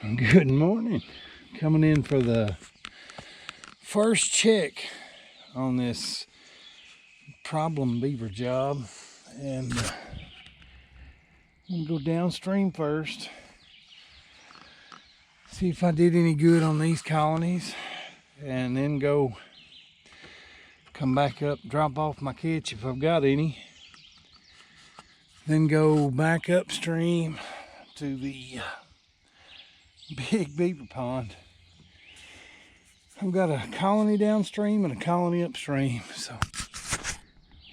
Good morning. Coming in for the first check on this problem beaver job, and I'm gonna go downstream first, see if I did any good on these colonies, and then come back up, drop off my catch if I've got any, then go back upstream to the big beaver pond. I've got a colony downstream and a colony upstream, so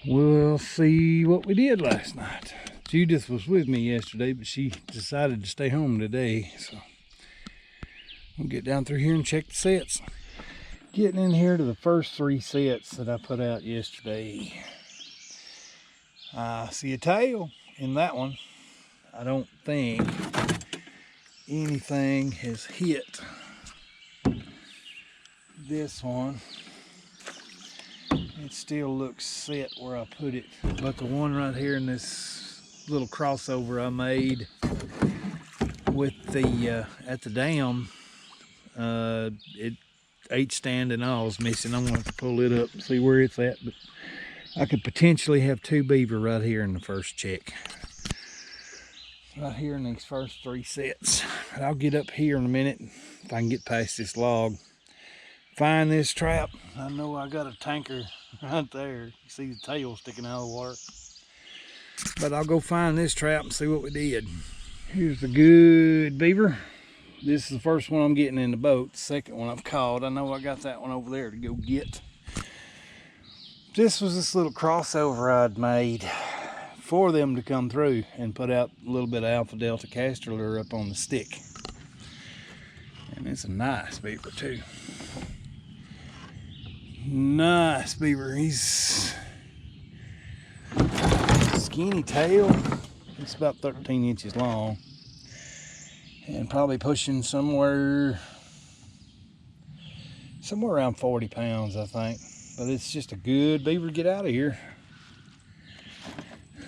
we'll see what we did last night. Judith was with me yesterday, but she decided to stay home today, so we'll get down through here and check the sets. Getting in here to the first 3 sets that I put out yesterday. I see a tail in that one. I don't think anything has hit this one. It still looks set where I put it, but the one right here in this little crossover I made with the at the dam, it H-stand and all is missing. I'm gonna have to pull it up and see where it's at, but I could potentially have 2 beaver right here in the first check. Right here in these first 3 sets. But I'll get up here in a minute if I can get past this log. Find this trap. I know I got a tanker right there. You see the tail sticking out of the water. But I'll go find this trap and see what we did. Here's the good beaver. This is the first one I'm getting in the boat. The second one I've caught. I know I got that one over there to go get. This was this little crossover I'd made for them to come through and put out a little bit of alpha delta castor lure up on the stick. And it's a nice beaver too. Nice beaver. He's skinny tail. It's about 13 inches long and probably pushing somewhere around 40 pounds, I think. But it's just a good beaver to get out of here.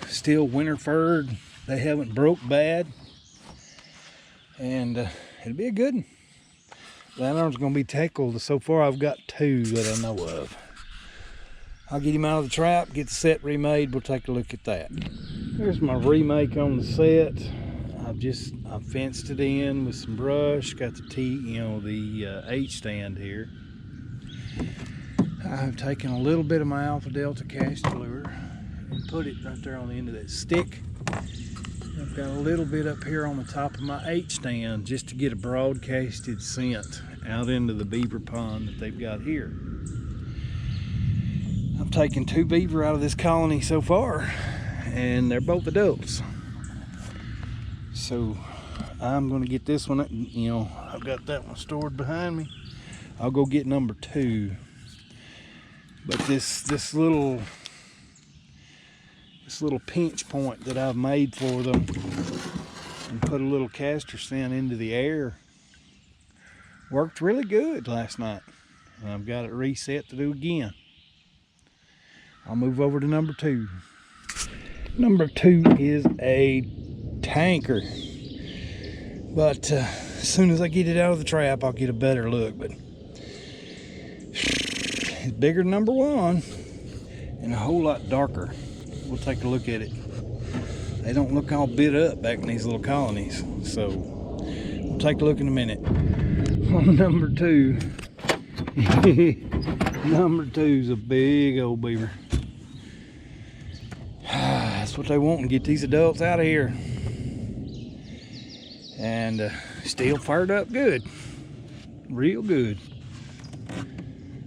Still winter furred. They haven't broke bad, and it'll be a good one. That arm's gonna be tackled. So far I've got 2 that I know of. I'll get him out of the trap, get the set remade. We'll take a look at that. Here's my remake on the set. I've fenced it in with some brush. Got the H-stand here. I've taken a little bit of my alpha delta castor lure and put it right there on the end of that stick. I've got a little bit up here on the top of my H-stand just to get a broadcasted scent out into the beaver pond that they've got here. I've taken 2 beaver out of this colony so far, and they're both adults. So I'm gonna get this one, I've got that one stored behind me. I'll go get number 2. But this little pinch point that I've made for them and put a little castor scent into the air worked really good last night. And I've got it reset to do again. I'll move over to number 2. Number 2 is a tanker. But as soon as I get it out of the trap, I'll get a better look. But it's bigger than number 1 and a whole lot darker. We'll take a look at it. They don't look all bit up back in these little colonies, so we'll take a look in a minute. On number 2, number 2's a big old beaver. That's what they want, to get these adults out of here. And still fired up good, real good.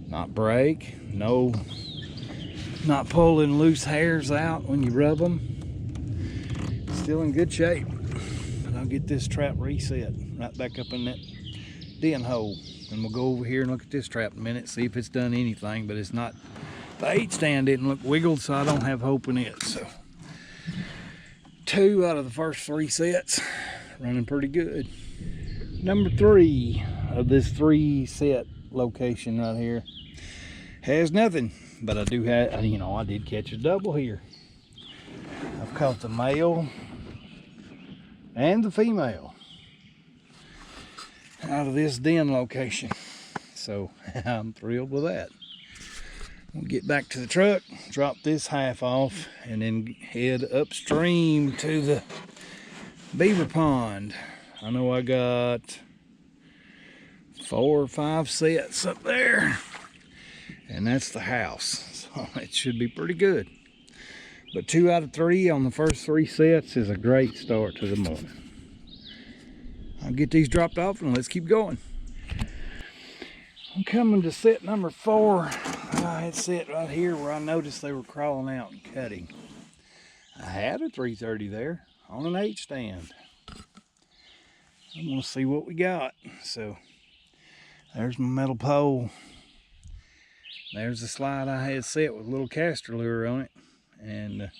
Not break, no. Not pulling loose hairs out when you rub them. Still in good shape. But I'll get this trap reset right back up in that den hole. And we'll go over here and look at this trap in a minute, see if it's done anything, but it's not. The H-stand didn't look wiggled, so I don't have hope in it. So 2 out of the first 3 sets, running pretty good. Number 3 of this 3 set location right here has nothing. But I do have, I did catch a double here. I've caught the male and the female. out of this den location. So I'm thrilled with that. We'll get back to the truck, drop this half off, and then head upstream to the beaver pond. I know I got 4 or 5 sets up there, and that's the house. So it should be pretty good. But 2 out of 3 on the first 3 sets is a great start to the morning. I'll get these dropped off and let's keep going. I'm coming to set number 4. I had set right here where I noticed they were crawling out and cutting. I had a 330 there on an 8 stand. I'm gonna see what we got. So there's my metal pole. There's the slide I had set with a little castor lure on it. And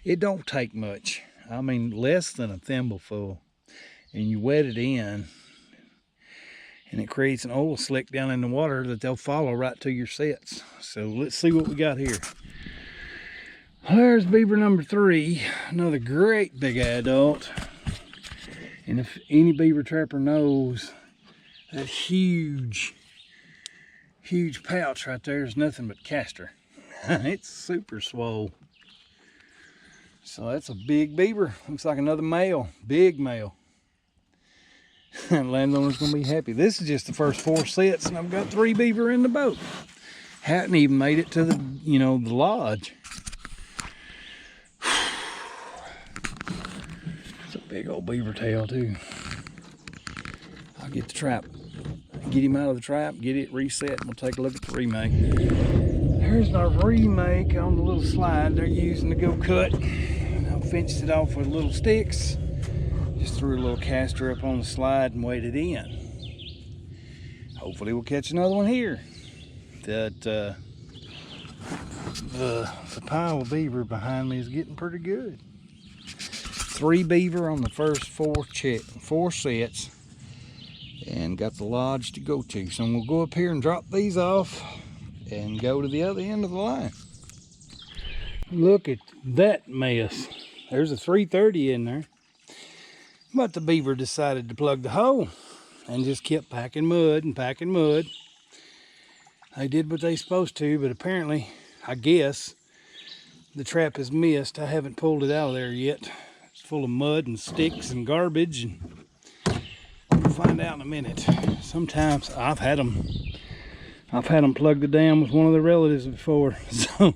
it don't take much. I mean, less than a thimbleful. And you wet it in, and it creates an oil slick down in the water that they'll follow right to your sets. So let's see what we got here. There's beaver number 3, another great big adult. And if any beaver trapper knows, that huge pouch right there is nothing but castor. It's super swole. So that's a big beaver. Looks like another male, big male. Landowner's gonna be happy. This is just the first 4 sets, and I've got 3 beaver in the boat. Hadn't even made it to the, the lodge. It's a big old beaver tail too. I'll get the trap, get him out of the trap, get it reset, and we'll take a look at the remake. Here's my remake on the little slide they're using to go cut. I fenced it off with little sticks. Just threw a little castor up on the slide and weighted it in. Hopefully we'll catch another one here. The pile of beaver behind me is getting pretty good. 3 beaver on the first 4 sets, and got the lodge to go to. So we'll go up here and drop these off and go to the other end of the line. Look at that mess. There's a 330 in there. But the beaver decided to plug the hole and just kept packing mud and packing mud. They did what they supposed to, but apparently, I guess, the trap has missed. I haven't pulled it out of there yet. It's full of mud and sticks and garbage, and we'll find out in a minute. Sometimes I've had them plug the dam with one of their relatives before, so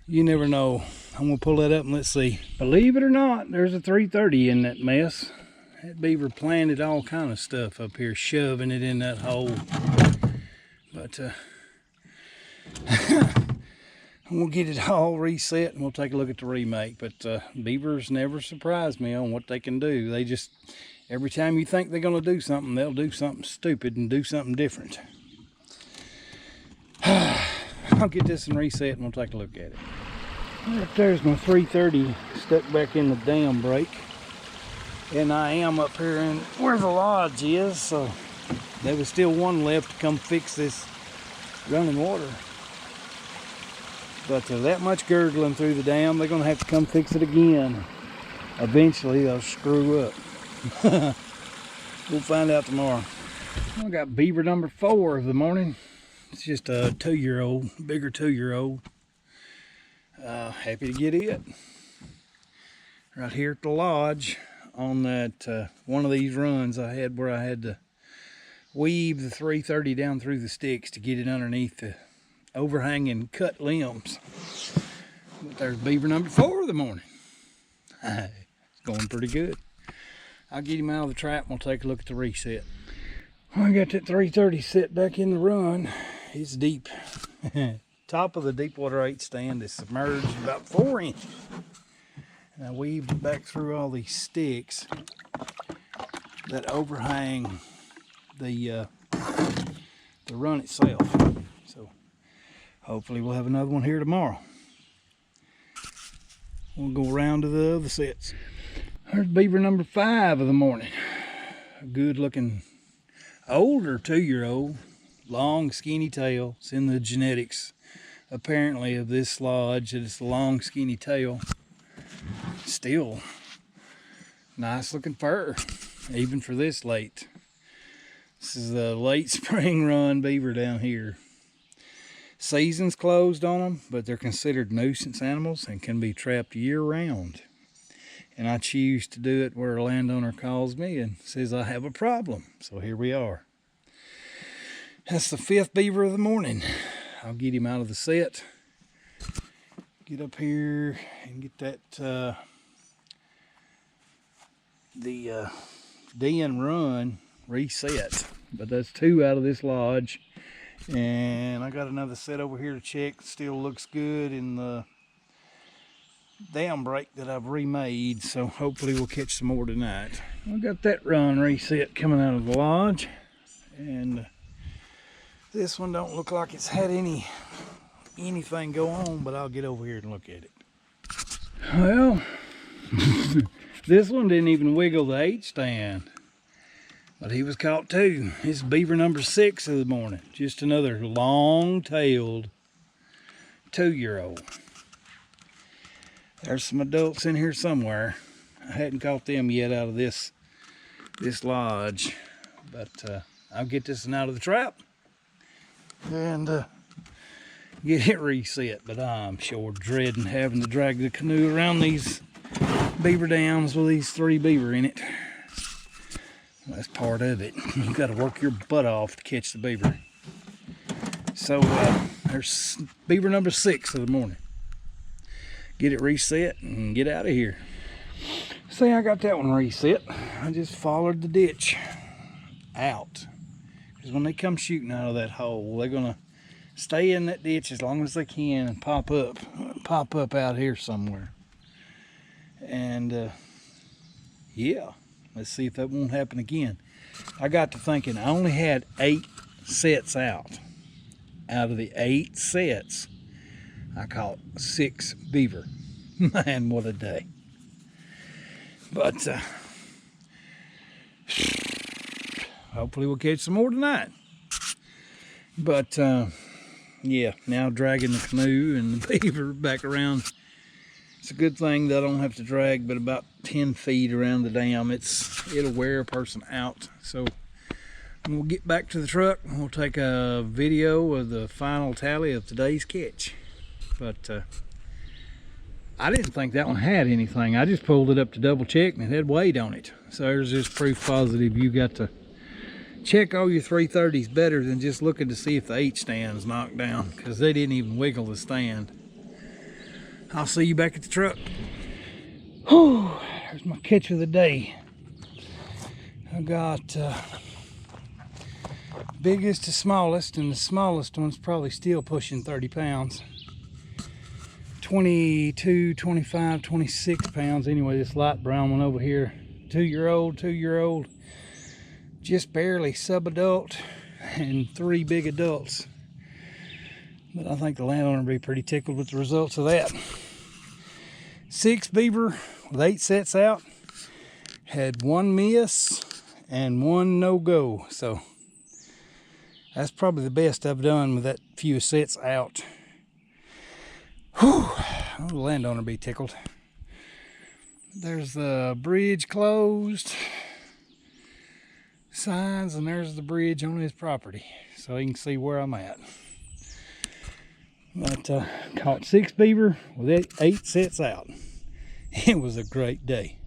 you never know. I'm gonna pull that up and let's see. Believe it or not, there's a 330 in that mess. That beaver planted all kind of stuff up here, shoving it in that hole. But we'll get it all reset and we'll take a look at the remake. But beavers never surprise me on what they can do. They just, every time you think they're gonna do something, they'll do something stupid and do something different. I'll get this and reset and we'll take a look at it. Right there's my 330 stuck back in the dam break. And I am up here in where the lodge is, so there was still one left to come fix this running water. But that much gurgling through the dam, they're gonna have to come fix it again. Eventually they'll screw up. We'll find out tomorrow. I got beaver number 4 of the morning. It's just a 2-year-old, bigger 2-year-old. Happy to get it. Right here at the lodge on that one of these runs I had where I had to weave the 330 down through the sticks to get it underneath the overhanging cut limbs. But there's beaver number 4 of the morning. It's going pretty good. I'll get him out of the trap and we'll take a look at the reset. I got that 330 set back in the run. It's deep. Top of the Deepwater 8 stand is submerged about 4 inches. And I weaved it back through all these sticks that overhang the run itself. So hopefully we'll have another one here tomorrow. We'll go around to the other sets. There's beaver number 5 of the morning. A good looking older 2-year-old, long skinny tail. It's in the genetics apparently of this lodge that it's a long skinny tail. Still nice looking fur even for this late. This is a late spring run beaver down here. Season's closed on them, but they're considered nuisance animals and can be trapped year round. And I choose to do it where a landowner calls me and says I have a problem. So here we are. That's the 5th beaver of the morning. I'll get him out of the set. Get up here and get that the den run reset. But that's 2 out of this lodge. And I got another set over here to check. Still looks good in the dam break that I've remade, so hopefully we'll catch some more tonight. I got that run reset coming out of the lodge, and this one don't look like it's had anything go on, but I'll get over here and look at it. Well, this one didn't even wiggle the H stand, but he was caught too. It's beaver number 6 of the morning. Just another long-tailed 2-year-old. There's some adults in here somewhere. I hadn't caught them yet out of this lodge, but I'll get this one out of the trap and get it reset. But I'm sure dreading having to drag the canoe around these beaver dams with these 3 beaver in it. That's part of it. You got to work your butt off to catch the beaver. So there's beaver number 6 of the morning. Get it reset and get out of here. See, I got that one reset. I just followed the ditch out. Because when they come shooting out of that hole, they're gonna stay in that ditch as long as they can and pop up out here somewhere. And yeah, let's see if that won't happen again. I got to thinking, I only had 8 sets out. Out of the 8 sets, I caught 6 beaver. Man, what a day. But hopefully we'll catch some more tonight. But yeah, now dragging the canoe and the beaver back around. It's a good thing that I don't have to drag but about 10 feet around the dam. It'll wear a person out. So we'll get back to the truck and we'll take a video of the final tally of today's catch. But I didn't think that one had anything. I just pulled it up to double check and it had weight on it. So there's just proof positive you got to check all your 330s better than just looking to see if the H stand's knocked down, because they didn't even wiggle the stand. I'll see you back at the truck. Whew, there's my catch of the day. I got biggest to smallest, and the smallest one's probably still pushing 30 pounds. 22, 25, 26 pounds. Anyway, this light brown one over here, 2-year-old, just barely sub-adult, and 3 big adults. But I think the landowner will be pretty tickled with the results of that. 6 beaver with 8 sets out. Had 1 miss and 1 no-go. So that's probably the best I've done with that few sets out. Whew, oh, the landowner will be tickled. There's the bridge closed signs, and there's the bridge on his property, so he can see where I'm at. But caught 6 beaver with 8 sets out. It was a great day.